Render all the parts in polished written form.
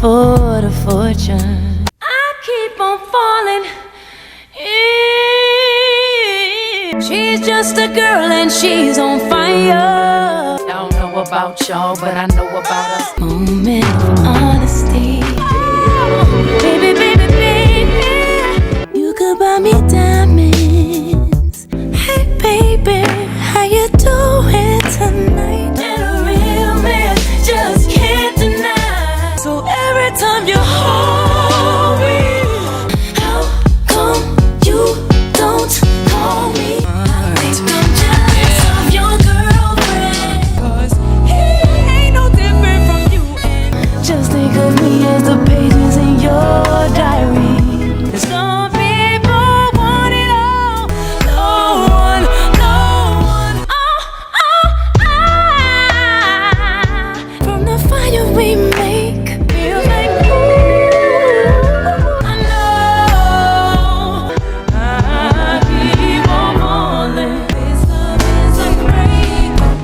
afford a fortune. I keep on falling in. She's just a girl and she's on fire. Don't know about y'all, but I know about us. Moment of honesty. Oh, baby, baby, baby, you could buy me diamonds. Hey, baby, how you doing tonight? And a real man just can't deny. So every time you hold me, how come you don't call me? I think I'm jealous of your girlfriend, 'cause he ain't no different from you. And just think of me as the pages in your diary. Some people want it all, no one, no one. From the fire we make, feels like ooh. I know I keep on falling. This love is unbreakable.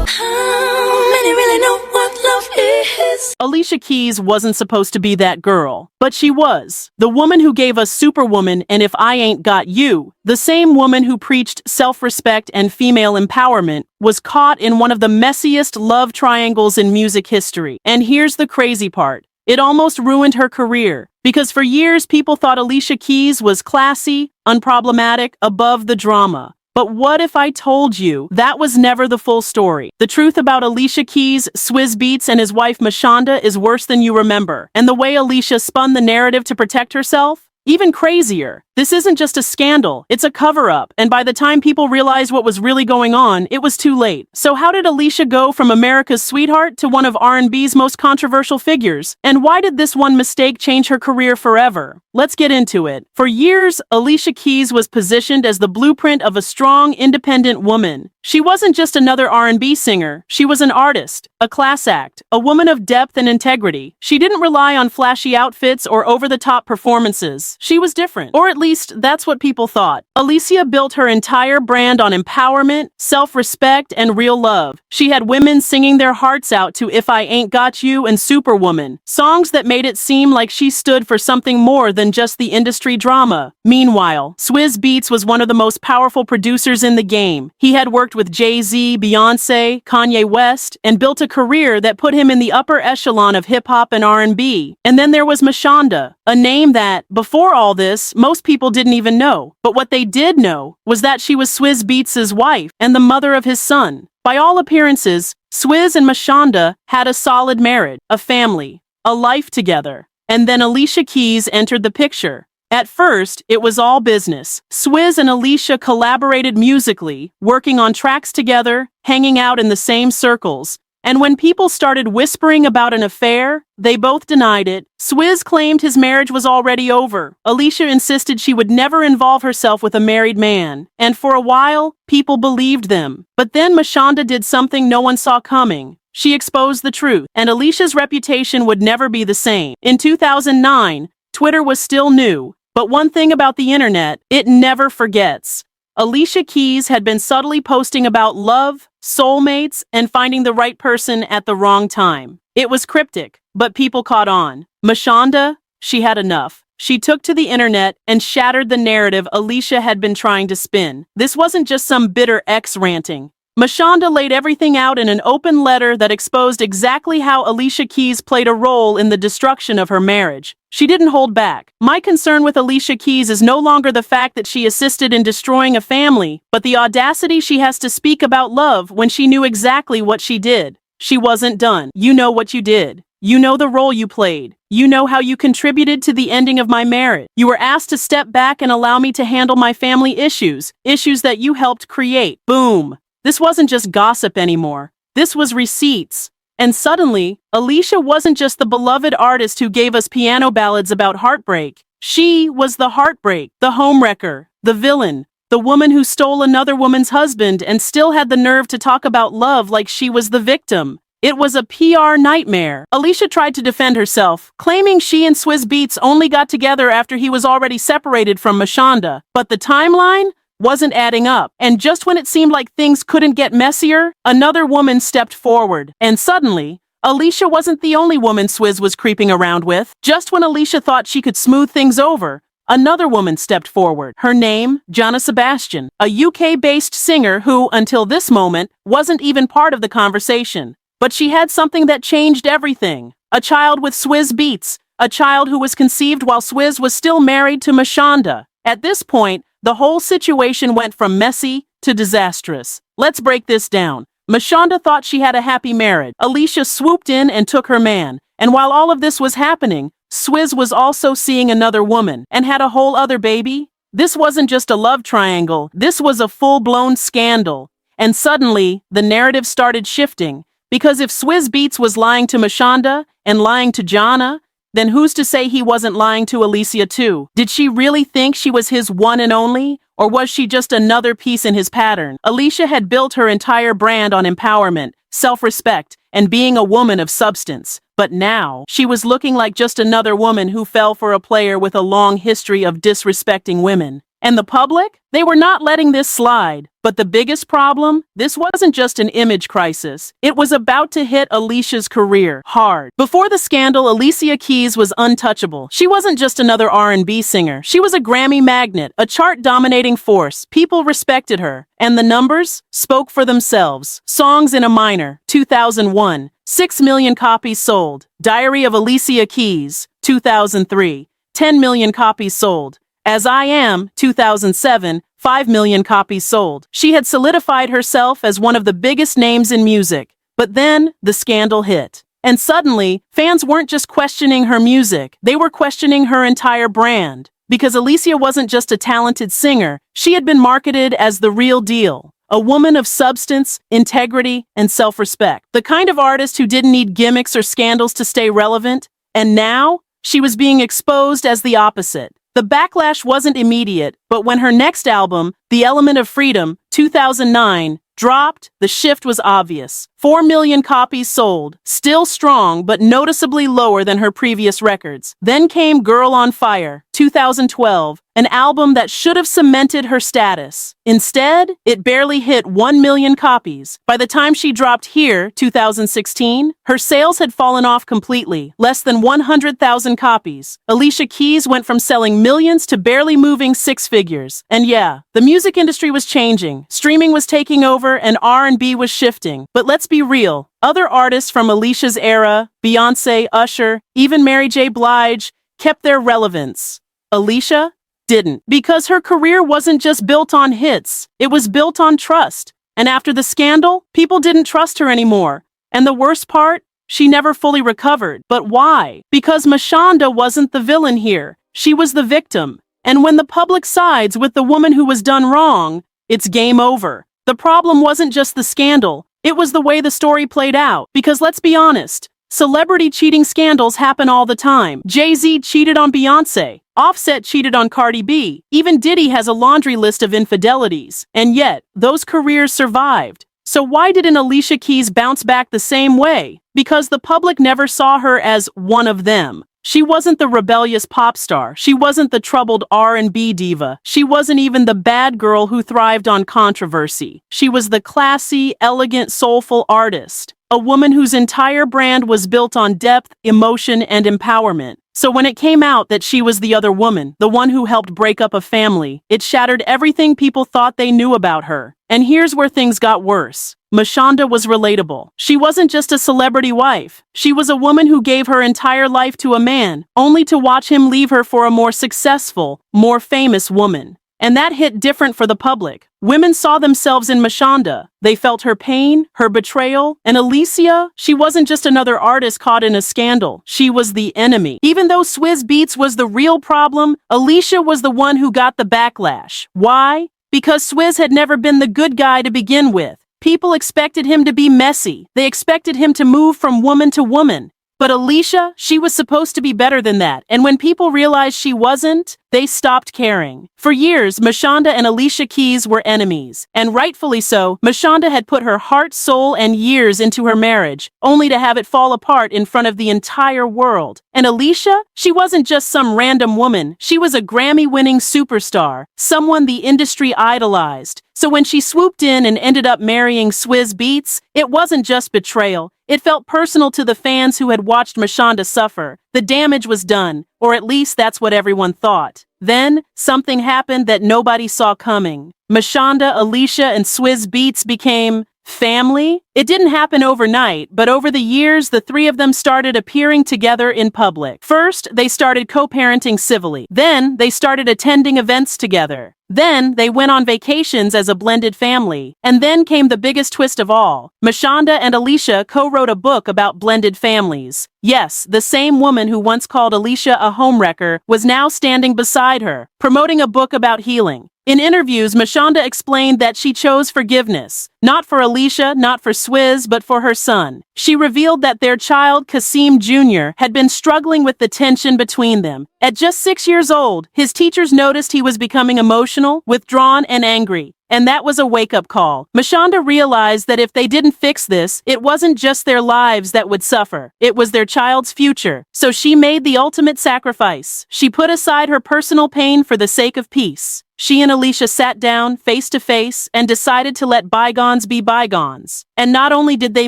How many really know what love is? Alicia Keys wasn't supposed to be that girl, but she was. The woman who gave us Superwoman and If I Ain't Got You, the same woman who preached self-respect and female empowerment, was caught in one of the messiest love triangles in music history. And here's the crazy part. It almost ruined her career, because for years people thought Alicia Keys was classy, unproblematic, above the drama. But what if I told you that was never the full story? The truth about Alicia Keys, Swizz Beatz, and his wife Mashonda is worse than you remember. And the way Alicia spun the narrative to protect herself? Even crazier. This isn't just a scandal, it's a cover-up, and by the time people realized what was really going on, it was too late. So how did Alicia go from America's sweetheart to one of R&B's most controversial figures? And why did this one mistake change her career forever? Let's get into it. For years, Alicia Keys was positioned as the blueprint of a strong, independent woman. She wasn't just another R&B singer, she was an artist, a class act, a woman of depth and integrity. She didn't rely on flashy outfits or over-the-top performances. She was different, or at least that's what people thought. Alicia built her entire brand on empowerment, self-respect, and real love. She had women singing their hearts out to If I Ain't Got You and Superwoman, songs that made it seem like she stood for something more than just the industry drama. Meanwhile, Swizz Beatz was one of the most powerful producers in the game. He had worked with Jay-Z, Beyonce, Kanye West, and built a career that put him in the upper echelon of hip-hop and R&B. And then there was Mashonda, a name that, before all this, most people didn't even know. But what they did know was that she was Swizz Beatz's wife and the mother of his son. By all appearances, Swizz and Mashonda had a solid marriage, a family, a life together. And then Alicia Keys entered the picture. At first, it was all business. Swizz and Alicia collaborated musically, working on tracks together, hanging out in the same circles. And when people started whispering about an affair, they both denied it. Swizz claimed his marriage was already over. Alicia insisted she would never involve herself with a married man. And for a while, people believed them. But then Mashonda did something no one saw coming. She exposed the truth, and Alicia's reputation would never be the same. In 2009, Twitter was still new. But one thing about the internet, it never forgets. Alicia Keys had been subtly posting about love, soulmates, and finding the right person at the wrong time. It was cryptic, but people caught on. Mashonda, she had enough. She took to the internet and shattered the narrative Alicia had been trying to spin. This wasn't just some bitter ex ranting. Mashonda laid everything out in an open letter that exposed exactly how Alicia Keys played a role in the destruction of her marriage. She didn't hold back. My concern with Alicia Keys is no longer the fact that she assisted in destroying a family, but the audacity she has to speak about love when she knew exactly what she did. She wasn't done. You know what you did. You know the role you played. You know how you contributed to the ending of my marriage. You were asked to step back and allow me to handle my family issues that you helped create. Boom. This wasn't just gossip anymore. This was receipts. And suddenly, Alicia wasn't just the beloved artist who gave us piano ballads about heartbreak. She was the heartbreak, the homewrecker, the villain, the woman who stole another woman's husband and still had the nerve to talk about love like she was the victim. It was a PR nightmare. Alicia tried to defend herself, claiming she and Swizz Beatz only got together after he was already separated from Mashonda. But the timeline wasn't adding up. And just when it seemed like things couldn't get messier, another woman stepped forward. And suddenly, Alicia wasn't the only woman Swizz was creeping around with. Just when Alicia thought she could smooth things over, another woman stepped forward. Her name, Jonna Sebastian, a UK-based singer who, until this moment, wasn't even part of the conversation. But she had something that changed everything. A child with Swizz Beatz, a child who was conceived while Swizz was still married to Mashonda. At this point, the whole situation went from messy to disastrous. Let's break this down. Mashonda thought she had a happy marriage. Alicia swooped in and took her man. And while all of this was happening, Swizz was also seeing another woman and had a whole other baby. This wasn't just a love triangle. This was a full-blown scandal. And suddenly, the narrative started shifting. Because if Swizz Beatz was lying to Mashonda and lying to Jonna, then who's to say he wasn't lying to Alicia too? Did she really think she was his one and only? Or was she just another piece in his pattern? Alicia had built her entire brand on empowerment, self-respect, and being a woman of substance. But now, she was looking like just another woman who fell for a player with a long history of disrespecting women. And the public? They were not letting this slide. But the biggest problem? This wasn't just an image crisis. It was about to hit Alicia's career hard. Before the scandal, Alicia Keys was untouchable. She wasn't just another R&B singer. She was a Grammy magnet, a chart-dominating force. People respected her. And the numbers spoke for themselves. Songs in a Minor, 2001, 6 million copies sold. Diary of Alicia Keys, 2003, 10 million copies sold. As I Am, 2007, 5 million copies sold. She had solidified herself as one of the biggest names in music. But then, the scandal hit. And suddenly, fans weren't just questioning her music, they were questioning her entire brand. Because Alicia wasn't just a talented singer, she had been marketed as the real deal. A woman of substance, integrity, and self-respect. The kind of artist who didn't need gimmicks or scandals to stay relevant. And now, she was being exposed as the opposite. The backlash wasn't immediate, but when her next album, The Element of Freedom, 2009, dropped, the shift was obvious. 4 million copies sold, still strong but noticeably lower than her previous records. Then came Girl on Fire, 2012, an album that should have cemented her status. Instead, it barely hit 1 million copies. By the time she dropped Here, 2016, her sales had fallen off completely, less than 100,000 copies. Alicia Keys went from selling millions to barely moving six figures. And yeah, the music industry was changing. Streaming was taking over and R&B was shifting. But let's be real. Other artists from Alicia's era, Beyoncé, Usher, even Mary J. Blige, kept their relevance. Alicia didn't. Because her career wasn't just built on hits, it was built on trust. And after the scandal, people didn't trust her anymore. And the worst part? She never fully recovered. But why? Because Mashonda wasn't the villain here. She was the victim. And when the public sides with the woman who was done wrong, it's game over. The problem wasn't just the scandal. It was the way the story played out. Because let's be honest, celebrity cheating scandals happen all the time. Jay-Z cheated on Beyoncé. Offset cheated on Cardi B. Even Diddy has a laundry list of infidelities. And yet, those careers survived. So why didn't Alicia Keys bounce back the same way? Because the public never saw her as one of them. She wasn't the rebellious pop star. She wasn't the troubled R&B diva. She wasn't even the bad girl who thrived on controversy. She was the classy, elegant, soulful artist. A woman whose entire brand was built on depth, emotion, and empowerment. So when it came out that she was the other woman, the one who helped break up a family, it shattered everything people thought they knew about her. And here's where things got worse. Mashonda was relatable. She wasn't just a celebrity wife. She was a woman who gave her entire life to a man, only to watch him leave her for a more successful, more famous woman. And that hit different for the public. Women saw themselves in Mashonda. They felt her pain, her betrayal, and Alicia, she wasn't just another artist caught in a scandal. She was the enemy. Even though Swizz Beatz was the real problem, Alicia was the one who got the backlash. Why? Because Swizz had never been the good guy to begin with. People expected him to be messy. They expected him to move from woman to woman. But Alicia, she was supposed to be better than that. And when people realized she wasn't, they stopped caring. For years, Mashonda and Alicia Keys were enemies, and rightfully so. Mashonda had put her heart, soul, and years into her marriage, only to have it fall apart in front of the entire world. And Alicia? She wasn't just some random woman. She was a Grammy-winning superstar, someone the industry idolized. So when she swooped in and ended up marrying Swizz Beatz, it wasn't just betrayal. It felt personal to the fans who had watched Mashonda suffer. The damage was done, or at least that's what everyone thought. Then, something happened that nobody saw coming. Mashonda, Alicia, and Swizz Beatz became family? It didn't happen overnight, but over the years, the three of them started appearing together in public. First, they started co-parenting civilly. Then, they started attending events together. Then, they went on vacations as a blended family. And then came the biggest twist of all. Mashonda and Alicia co-wrote a book about blended families. Yes, the same woman who once called Alicia a homewrecker was now standing beside her, promoting a book about healing. In interviews, Mashonda explained that she chose forgiveness, not for Alicia, not for Swizz, but for her son. She revealed that their child, Kasim Jr., had been struggling with the tension between them. At just 6 years old, his teachers noticed he was becoming emotional, withdrawn, and angry. And that was a wake-up call. Mashonda realized that if they didn't fix this, it wasn't just their lives that would suffer. It was their child's future. So she made the ultimate sacrifice. She put aside her personal pain for the sake of peace. She and Alicia sat down, face to face, and decided to let bygones be bygones. And not only did they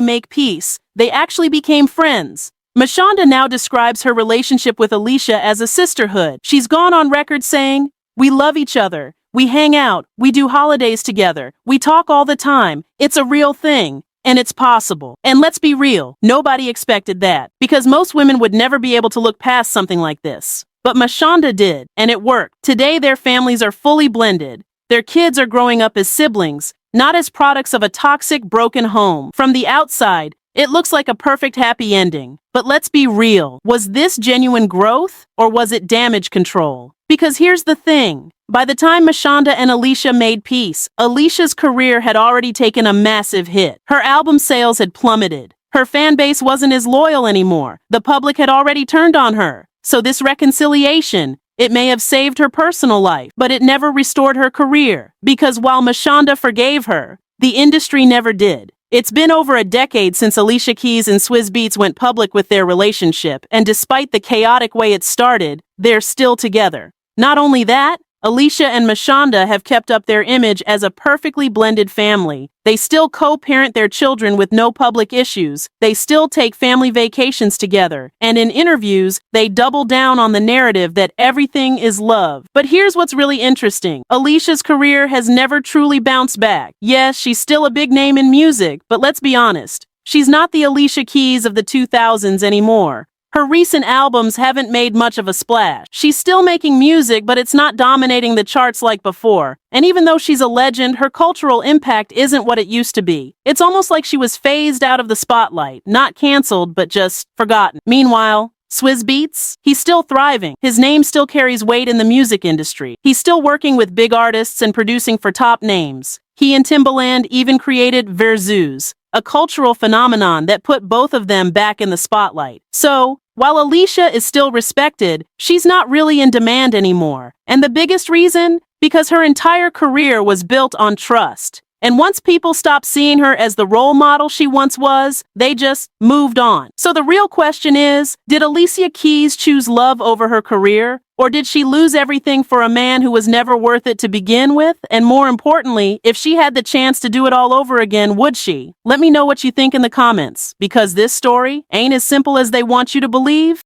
make peace, they actually became friends. Mashonda now describes her relationship with Alicia as a sisterhood. She's gone on record saying, "We love each other. We hang out, we do holidays together, we talk all the time. It's a real thing, and it's possible." And let's be real, nobody expected that, because most women would never be able to look past something like this. But Mashonda did, and it worked. Today, their families are fully blended. Their kids are growing up as siblings, not as products of a toxic, broken home. From the outside, it looks like a perfect happy ending. But let's be real, was this genuine growth, or was it damage control? Because here's the thing. By the time Mashonda and Alicia made peace, Alicia's career had already taken a massive hit. Her album sales had plummeted. Her fan base wasn't as loyal anymore. The public had already turned on her. So this reconciliation, it may have saved her personal life, but it never restored her career. Because while Mashonda forgave her, the industry never did. It's been over a decade since Alicia Keys and Swizz Beatz went public with their relationship, and despite the chaotic way it started, they're still together. Not only that, Alicia and Mashonda have kept up their image as a perfectly blended family. They still co-parent their children with no public issues. They still take family vacations together. And in interviews, they double down on the narrative that everything is love. But here's what's really interesting. Alicia's career has never truly bounced back. Yes, she's still a big name in music, but let's be honest. She's not the Alicia Keys of the 2000s anymore. Her recent albums haven't made much of a splash. She's still making music, but it's not dominating the charts like before. And even though she's a legend, her cultural impact isn't what it used to be. It's almost like she was phased out of the spotlight, not canceled, but just forgotten. Meanwhile, Swizz Beatz? He's still thriving. His name still carries weight in the music industry. He's still working with big artists and producing for top names. He and Timbaland even created Versus, a cultural phenomenon that put both of them back in the spotlight. So, while Alicia is still respected, she's not really in demand anymore. And the biggest reason? Because her entire career was built on trust. And once people stopped seeing her as the role model she once was, they just moved on. So the real question is, did Alicia Keys choose love over her career? Or did she lose everything for a man who was never worth it to begin with? And more importantly, if she had the chance to do it all over again, would she? Let me know what you think in the comments, because this story ain't as simple as they want you to believe.